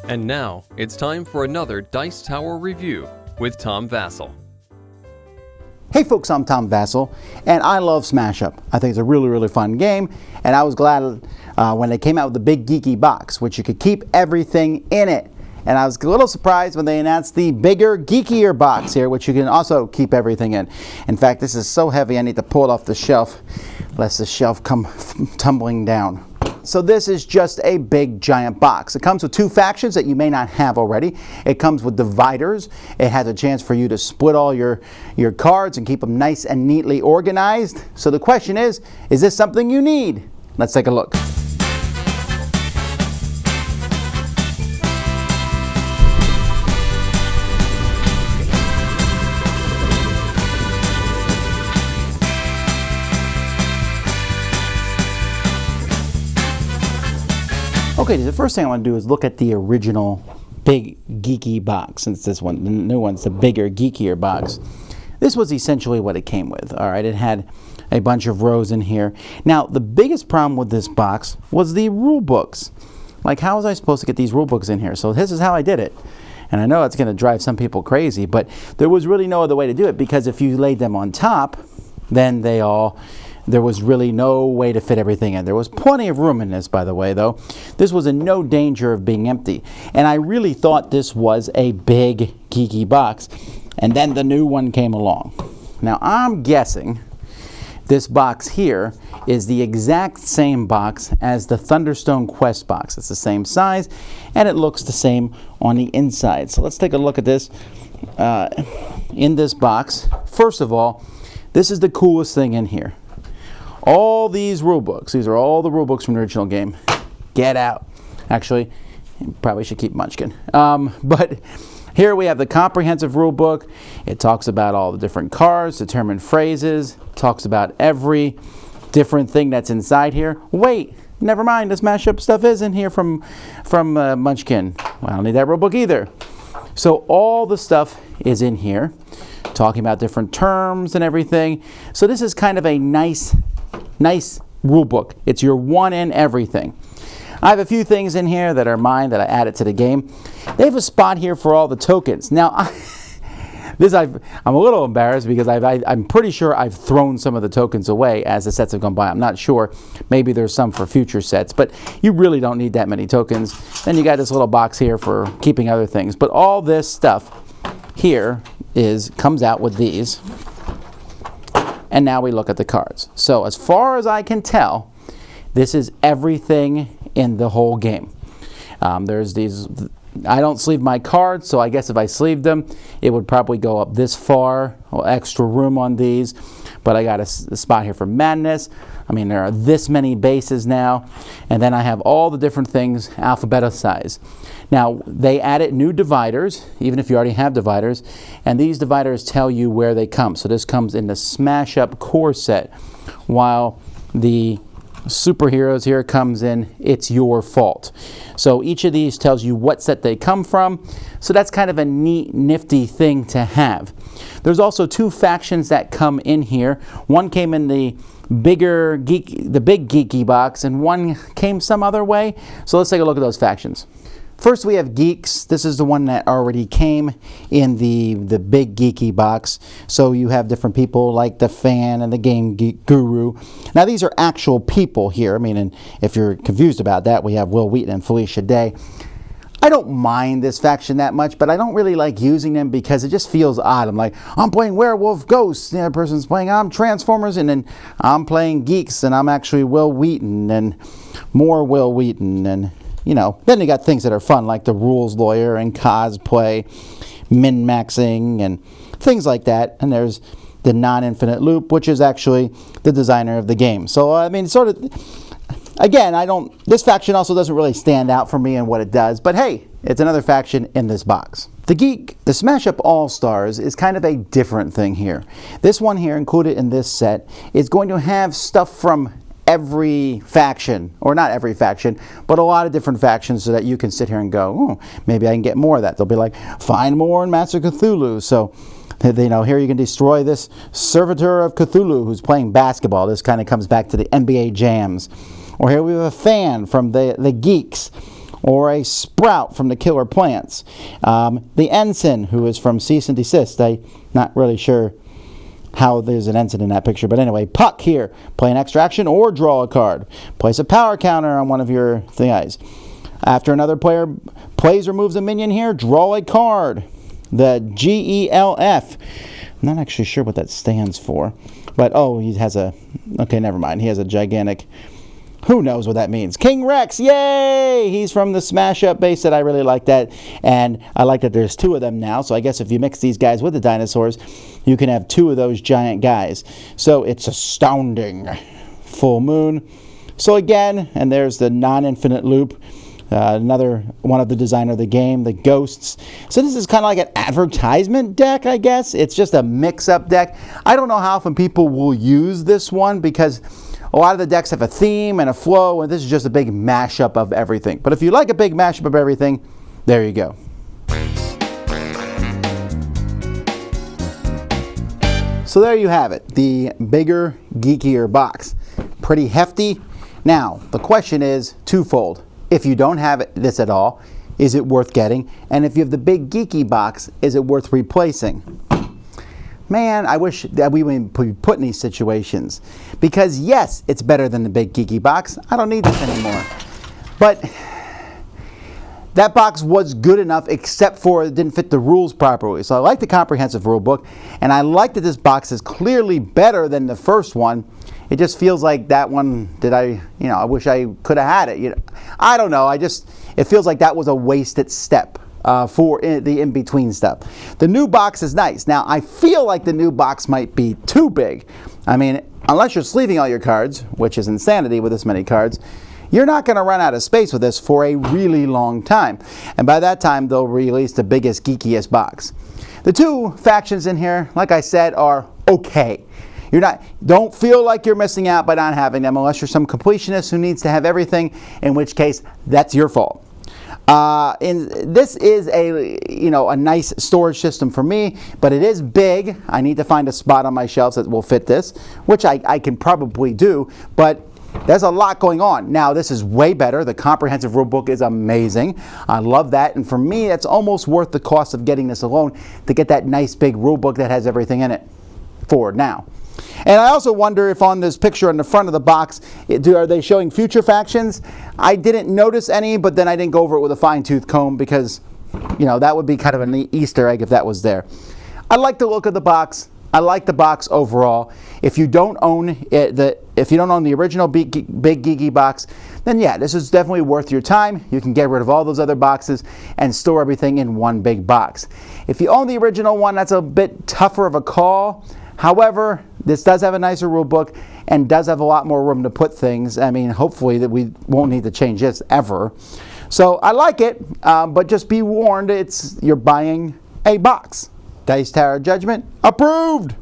And now, it's time for another Dice Tower review with Tom Vasel. Hey folks, I'm Tom Vasel, and I love Smash Up. I think it's a really fun game, and I was glad when they came out with the Big Geeky Box, which you could keep everything in it. And I was a little surprised when they announced the Bigger Geekier Box here, which you can also keep everything in. In fact, this is so heavy I need to pull it off the shelf, lest the shelf come tumbling down. So this is just a big giant box. It comes with two factions that you may not have already. It comes with dividers. It has a chance for you to split all your cards and keep them nice and neatly organized. So the question is this something you need? Let's take a look. Okay, the first thing I want to do is look at the original Big Geeky Box, since this one, the new one's the Bigger Geekier Box. This was essentially what it came with. All right, it had a bunch of rows in here. Now, the biggest problem with this box was the rule books. Like, how was I supposed to get these rule books in here? So this is how I did it. And I know it's going to drive some people crazy, but there was really no other way to do it, because if you laid them on top, then there was really no way to fit everything in. There was plenty of room in this, by the way, though. This was in no danger of being empty. And I really thought this was a big geeky box. And then the new one came along. Now, I'm guessing this box here is the exact same box as the Thunderstone Quest box. It's the same size, and it looks the same on the inside. So let's take a look at this in this box. First of all, this is the coolest thing in here. All these rule books, these are all the rule books from the original game. Get out. Actually, probably should keep Munchkin. But here we have the comprehensive rule book. It talks about all the different cards, determined phrases, talks about every different thing that's inside here. Wait, never mind, this mashup stuff is in here from Munchkin. Well, I don't need that rule book either. So all the stuff is in here, talking about different terms and everything. So this is kind of a nice rule book. It's your one in everything. I have a few things in here that are mine that I added to the game. They have a spot here for all the tokens. Now, I'm a little embarrassed because I'm pretty sure I've thrown some of the tokens away as the sets have gone by. I'm not sure. Maybe there's some for future sets, but you really don't need that many tokens. Then you got this little box here for keeping other things. But all this stuff here comes out with these. And now we look at the cards. So as far as I can tell, this is everything in the whole game. There's these, I don't sleeve my cards, so I guess if I sleeved them, it would probably go up this far, extra room on these. But I got a spot here for madness. I mean, there are this many bases now. And then I have all the different things alphabetized. Now, they added new dividers, even if you already have dividers, and these dividers tell you where they come. So this comes in the Smash Up core set, while the superheroes here comes in It's Your Fault. So each of these tells you what set they come from. So that's kind of a neat, nifty thing to have. There's also two factions that come in here. One came in the Big Geeky Box, and one came some other way. So let's take a look at those factions. First, we have Geeks. This is the one that already came in the Big Geeky Box. So you have different people like the Fan and the Game Guru. Now, these are actual people here. I mean, and if you're confused about that, we have Will Wheaton and Felicia Day. I don't mind this faction that much, but I don't really like using them because it just feels odd. I'm like, I'm playing Werewolf Ghosts, the other person's playing I'm Transformers, and then I'm playing Geeks, and I'm actually Will Wheaton, and more Will Wheaton, and you know, then you got things that are fun like the Rules Lawyer and Cosplay, min-maxing, and things like that. And there's the Non-Infinite Loop, which is actually the designer of the game. So, I mean, sort of, again, this faction also doesn't really stand out for me in what it does, but hey, it's another faction in this box. The Smash Up All-Stars is kind of a different thing here. This one here, included in this set, is going to have stuff from every faction, or not every faction, but a lot of different factions, so that you can sit here and go, oh, maybe I can get more of that. They'll be like, find more in Master Cthulhu. So, you know, here you can destroy this Servitor of Cthulhu who's playing basketball. This kind of comes back to the NBA jams. Or here we have a Fan from the Geeks. or a Sprout from the Killer Plants. The Ensign, who is from Cease and Desist. I'm not really sure how there's an ensign in that picture, but anyway, Puck here. Play an extra action or draw a card. Place a power counter on one of your thingies. After another player plays or moves a minion here, draw a card. The GELF. I'm not actually sure what that stands for, but oh, he has a, okay, never mind. He has a gigantic, who knows what that means. King Rex, yay! He's from the Smash Up base set. I really like that, and I like that there's 2 of them now, so I guess if you mix these guys with the dinosaurs, you can have 2 of those giant guys. So it's astounding. Full Moon. So again, and there's the non-infinite loop. Another one of the designer of the game, the Ghosts. So this is kind of like an advertisement deck, I guess. It's just a mix-up deck. I don't know how often people will use this one because a lot of the decks have a theme and a flow, and this is just a big mashup of everything. But if you like a big mashup of everything, there you go. So there you have it, the Bigger Geekier Box. Pretty hefty. Now, the question is twofold. If you don't have this at all, is it worth getting? And if you have the Big Geeky Box, is it worth replacing? Man, I wish that we would be put in these situations. Because yes, it's better than the Big Geeky Box. I don't need this anymore. But that box was good enough except for it didn't fit the rules properly. So I like the comprehensive rule book, and I like that this box is clearly better than the first one. It just feels like that one, I wish I could have had it. I don't know. It feels like that was a wasted step for the in-between stuff. The new box is nice. Now, I feel like the new box might be too big. I mean, unless you're sleeving all your cards, which is insanity with this many cards, you're not going to run out of space with this for a really long time. And by that time, they'll release the biggest, geekiest box. The 2 factions in here, like I said, are okay. Don't feel like you're missing out by not having them unless you're some completionist who needs to have everything, in which case that's your fault. This is a nice storage system for me, but it is big. I need to find a spot on my shelves that will fit this, which I can probably do, but there's a lot going on. Now, this is way better. The comprehensive rule book is amazing. I love that, and for me, it's almost worth the cost of getting this alone to get that nice big rule book that has everything in it for now. And I also wonder if on this picture on the front of the box, are they showing future factions? I didn't notice any, but then I didn't go over it with a fine-tooth comb because, that would be kind of an Easter egg if that was there. I like the look of the box. I like the box overall. If you don't own the original Big Geeky Box, then yeah, this is definitely worth your time. You can get rid of all those other boxes and store everything in one big box. If you own the original one, that's a bit tougher of a call. However, this does have a nicer rule book and does have a lot more room to put things. I mean, hopefully that we won't need to change this ever. So I like it, but just be warned, you're buying a box. Dice Tower Judgment approved!